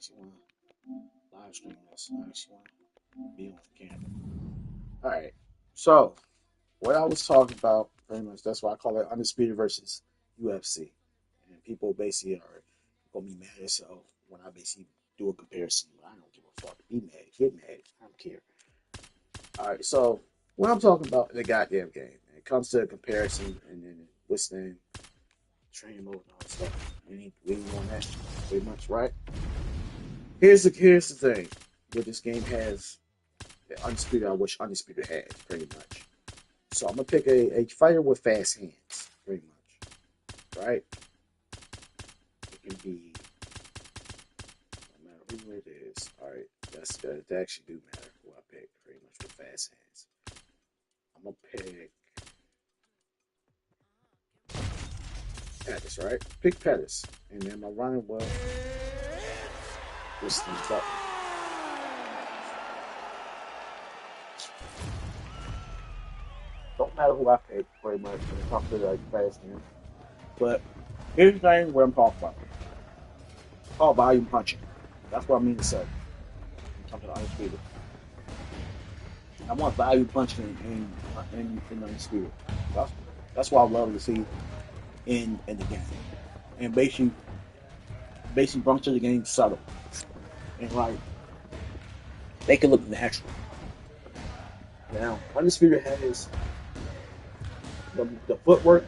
actually want to live stream this. I actually want to be on camera. All right. So, what I was talking about, pretty much, that's why I call it Undisputed versus UFC. And people basically are going to be mad as hell when I basically do a comparison. I don't give a fuck. Be mad. Get mad. I don't care. All right. So, what I'm talking about in the goddamn game, when it comes to a comparison and then what's the name, training mode and all that stuff. We ain't on that pretty much, right? Here's the thing. What this game has, the Undisputed, I wish Undisputed had, pretty much. So I'm gonna pick a fighter with fast hands, pretty much, right? It can be no matter who it is. All right, that actually do matter who I pick, pretty much with fast hands. I'm gonna pick Pettis, right? Pick Pettis, and then my running well, this thing Button. Don't matter who I pick, pretty much when it comes to like fast hands. But here's the thing: what I'm talking about. It's called volume punching. That's what I mean to say. When it comes to the Undisputed. I want value punching in Undisputed. That's that's what I love to see in the game. And basically bring to the game subtle. And like make it look natural. Now, Undisputed has the footwork,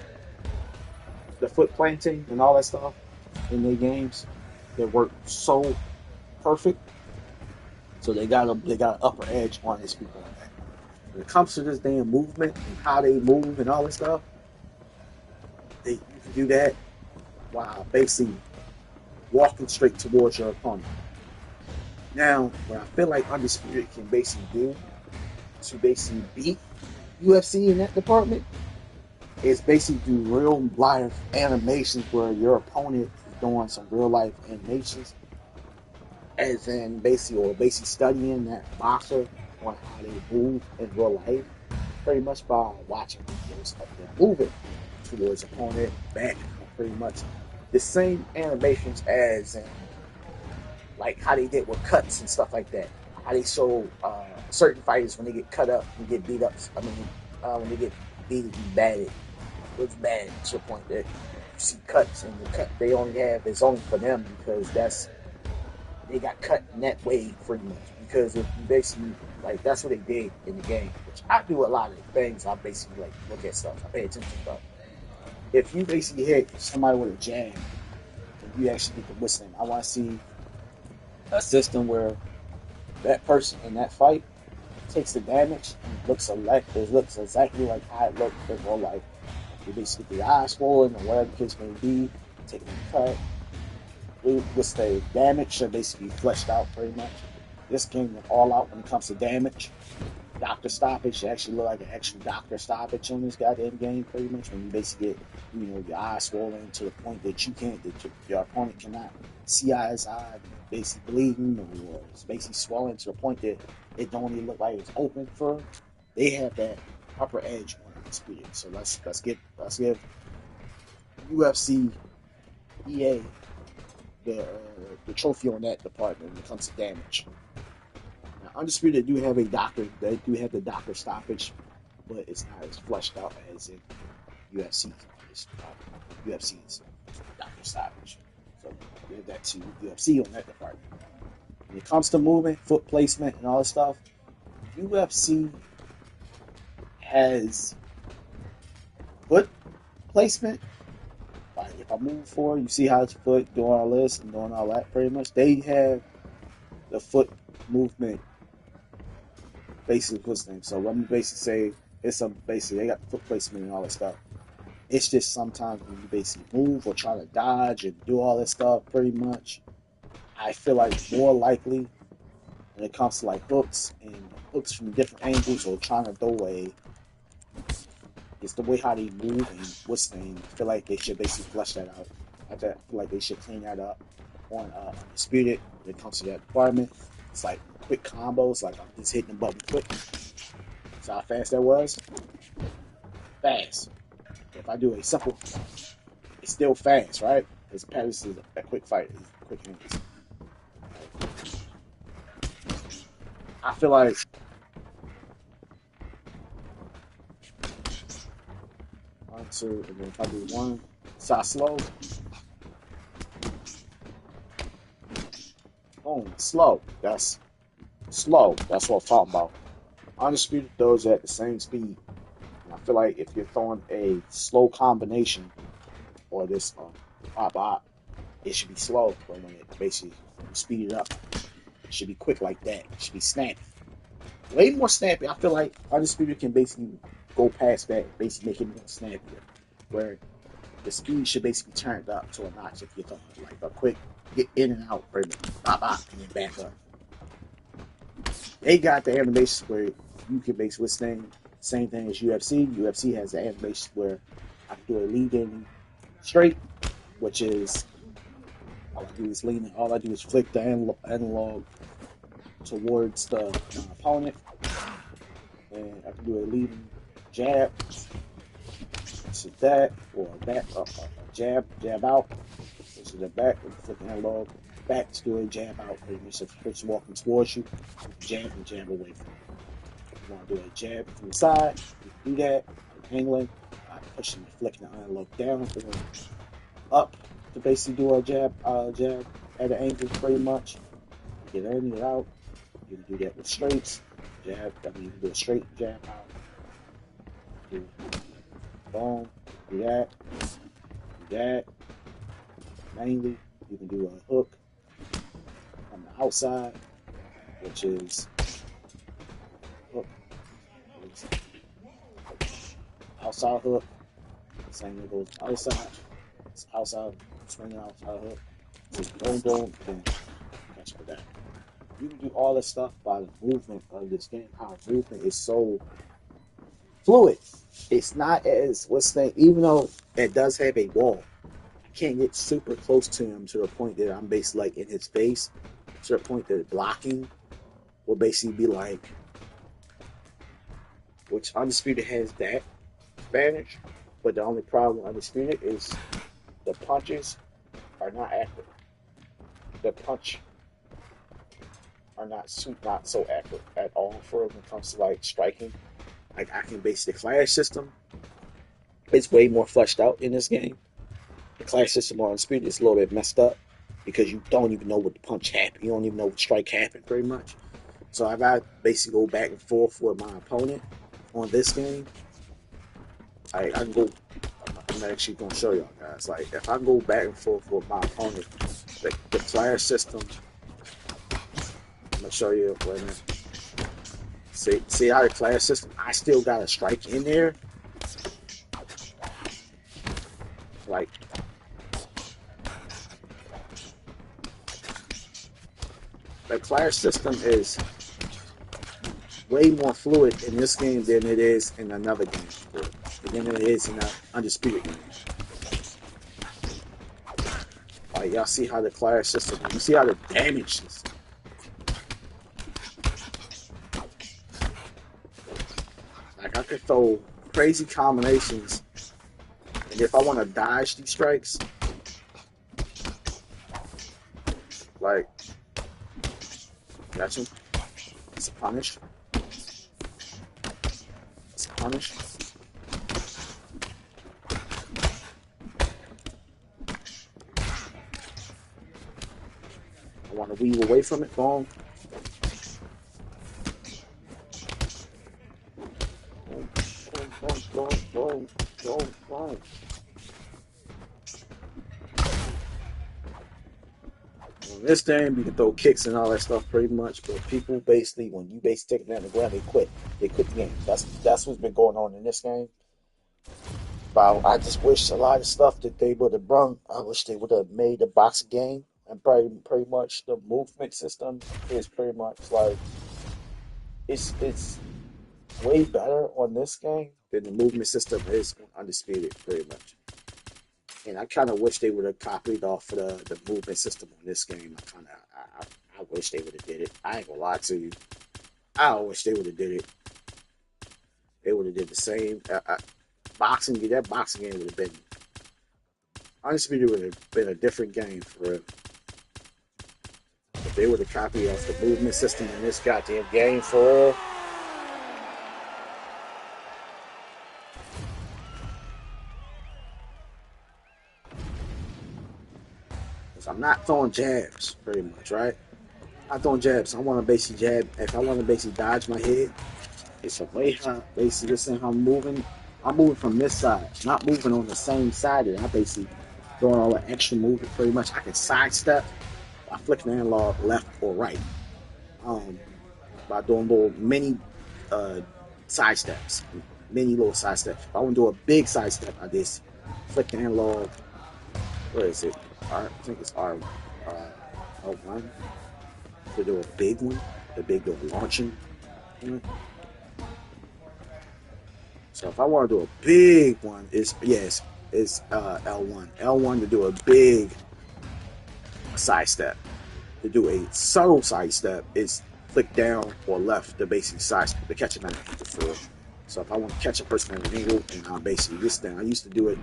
the foot planting and all that stuff in their games that work so perfect. So they got an upper edge on these people on that. When it comes to this damn movement and how they move and all that stuff, you can do that while basically walking straight towards your opponent. Now, what I feel like Undisputed can basically do to basically beat UFC in that department is basically do real life animations where your opponent is doing some real life animations, as in basically studying that boxer on how they move in real life, pretty much by watching videos of them moving towards opponent, back, pretty much the same animations as in, like how they did with cuts and stuff like that. How they show certain fighters when they get cut up and get beat up. I mean, when they get beat and batted, it's bad to the point that you see cuts and the cut they only have is only for them because they got cut in that way pretty much. Because if you basically like that's what they did in the game, which I do a lot of things. I basically like look at stuff. I pay attention to stuff. If you basically hit somebody with a jab, and you actually get the whistling, I want to see a system where that person in that fight takes the damage and it looks exactly like how it looked in real life. You basically get the eyes swollen or whatever the case may be, taking a cut. What's the damage should basically be fleshed out pretty much. This game went all out when it comes to damage. Doctor stoppage actually look like an actual doctor stoppage on this goddamn game pretty much when you basically get your eyes swollen to the point that your opponent cannot see eye his eye, basically bleeding or it's basically swelling to the point that it don't even look like it's open for. They have that upper edge on the speed. So let's give UFC EA the trophy on that department when it comes to damage. Now, Undisputed do have a doctor. They do have the doctor stoppage, but it's not as fleshed out as in UFC's. UFC's doctor stoppage. So give that to UFC on that department. When it comes to movement, foot placement, and all this stuff, UFC has foot placement. Like if I move forward, you see how it's foot doing all this and doing all that. Pretty much, they have the foot movement basically what's name. So let me basically say basically they got the foot placement and all that stuff. It's just sometimes when you basically move or try to dodge and do all this stuff, pretty much, I feel like more likely when it comes to like hooks from different angles or trying to throw away, it's the way how they move and what's the name. I feel like they should basically flesh that out. I feel like they should clean that up on Undisputed when it comes to that department. It's like quick combos, like I'm just hitting the button quick. So how fast that was? Fast. If I do a simple, it's still fast, right? Because Paris is a quick fighter, he's quick hands. I feel like one, two, and then if I do one side slow, boom, slow. That's slow. That's what I'm talking about. Undisputed throws at the same speed. And I feel like if you're throwing a slow combination or this pop, it should be slow. But when it basically speed it up, it should be quick like that. It should be snappy. Way more snappy. I feel like Undisputed can basically go past that, basically make it more snappier. Where the speed should basically be turned up to a notch if you're talking like a quick get in and out, pretty much, and then back up. They got the animations where you can basically same thing as UFC. UFC has the animation where I can do a lead in straight, which is all I do is lean. All I do is flick the analog towards my opponent, and I can do a leading jab, so that or that jab out, which is the back, and flick the analog back to do a jab out. Pretty much if the person walking towards you, jab and jab away from you. You want to do a jab from the side, you can do that. I'm angling, I'm pushing and flicking the analog down or up to basically do a jab at an angle pretty much. Get in, get out. You can do that with straights. Jab, you can do a straight jab out. Do boom, do that. Mainly, you can do a hook on the outside, which is hook, outside hook. Same thing goes outside. It's outside, swinging outside hook. Just boom, then catch for that. You can do all this stuff by the movement of this game. How movement is so fluid. It's not as what's the name, even though it does have a wall. I can't get super close to him to the point that I'm basically like in his face. To the point that blocking will basically be like, which Undisputed has that advantage. But the only problem with Undisputed is the punches are not accurate. The punch are not so accurate at all for when it comes to like striking. Like I can base the clash system. It's way more fleshed out in this game. The clash system on Undisputed is a little bit messed up because you don't even know what the punch happened. You don't even know what strike happened pretty much. So I got basically go back and forth with my opponent on this game. I can go. I'm actually gonna show y'all guys. Like if I go back and forth with my opponent, the clash system. I'm gonna show you. Wait a minute. See how the class system, I still got a strike in there. Like, the class system is way more fluid in this game than it is in another game, than it is in an Undisputed game. Like, y'all see how the class system, you see how the damage is. Like, I could throw crazy combinations, and if I want to dodge these strikes, like, gotcha. It's a punish. It's a punish. I want to weave away from it. Boom. Boom. In this game, you can throw kicks and all that stuff pretty much, but people basically, when you basically take it down the ground, they quit. They quit the game. That's what's been going on in this game. But I just wish a lot of stuff that they would have brung. I wish they would have made the boxing game, and pretty much the movement system is pretty much like it's way better on this game than the movement system is on Undisputed, pretty much. And I kind of wish they would have copied off of the movement system on this game. I wish they would have did it. I ain't gonna lie to you. I wish they would have did it. They would have did the same. That boxing game would have been, Undisputed would have been a different game for real. they were the copy of the movement system in this goddamn game for real. Because I'm not throwing jabs, pretty much, right? I'm not throwing jabs. I want to basically jab. If I want to basically dodge my head, it's a way how basically this is how I'm moving. I'm moving from this side, not moving on the same side. That I basically doing all the extra movement. Pretty much, I can sidestep by flicking the analog left or right. Um, by doing little mini uh side steps, mini little side steps. If I want to do a big side step, I just flick the analog. Where is it? I think it's R1 to do a big one, the big launching one. So if I want to do a big one, it's L1. L1 to do a big side step. To do a subtle side step is click down or left to basically side step to catch a man at the floor. So if I want to catch a person at an angle, and I'm basically this thing, I used to do it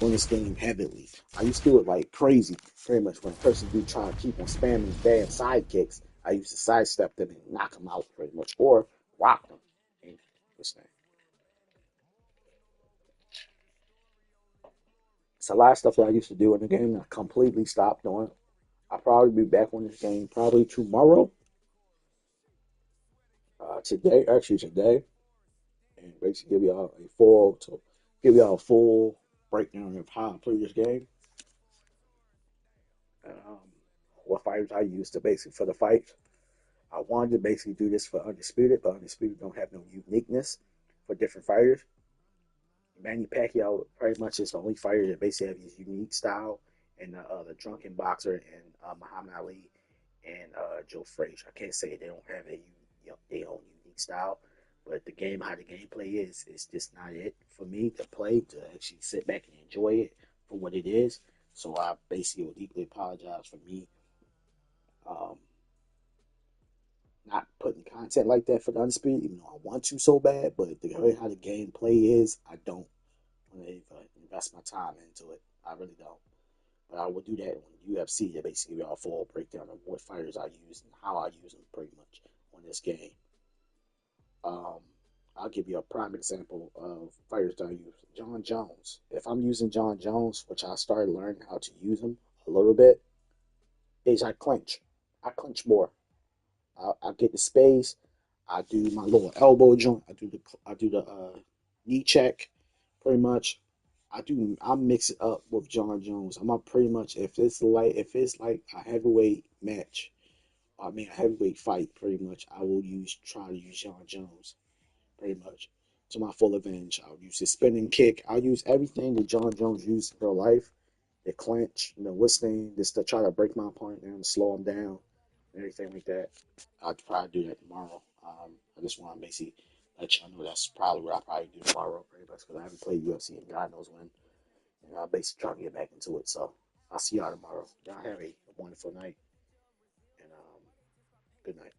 on this game heavily. I used to do it like crazy, pretty much when a person do try to keep on spamming bad side kicks. I used to sidestep them and knock them out pretty much, or rock them. And this thing. It's a lot of stuff that I used to do in the game that I completely stopped doing. I'll probably be back on this game probably tomorrow. Today, and basically give y'all a full breakdown of how I play this game. Um, what fighters I used to basically for the fight. I wanted to basically do this for Undisputed, but Undisputed don't have no uniqueness for different fighters. Manny Pacquiao pretty much is the only fighter that basically have his unique style, and the drunken boxer and Muhammad Ali and Joe Frazier. I can't say they don't have their own unique style, but the game, how the gameplay is just not it for me to play to actually sit back and enjoy it for what it is. So I basically will deeply apologize for me um, not putting content like that for the Undisputed, even though I want to so bad. But the way how the gameplay is, I don't want to invest my time into it. I really don't. But I will do that on UFC to basically give y'all a full breakdown of what fighters I use and how I use them pretty much on this game. Um, I'll give you a prime example of fighters that I use. John Jones. If I'm using John Jones, which I started learning how to use him a little bit, is I clinch. I clinch more. I get the space. I do my little elbow joint. I do the knee check, pretty much. I mix it up with John Jones. I'm a pretty much if it's like a heavyweight match, I mean a heavyweight fight, pretty much I will try to use John Jones, pretty much to my full advantage. I'll use his spinning kick. I'll use everything that John Jones used in real life. The clinch, whistling, just to try to break my opponent down, slow him down, and everything like that. I'll probably do that tomorrow. I just want to basically let y'all know that's probably what I'll probably do tomorrow, pretty much, because I haven't played UFC in God knows when. And I'm basically trying to get back into it. So I'll see y'all tomorrow. Y'all have a wonderful night, and good night.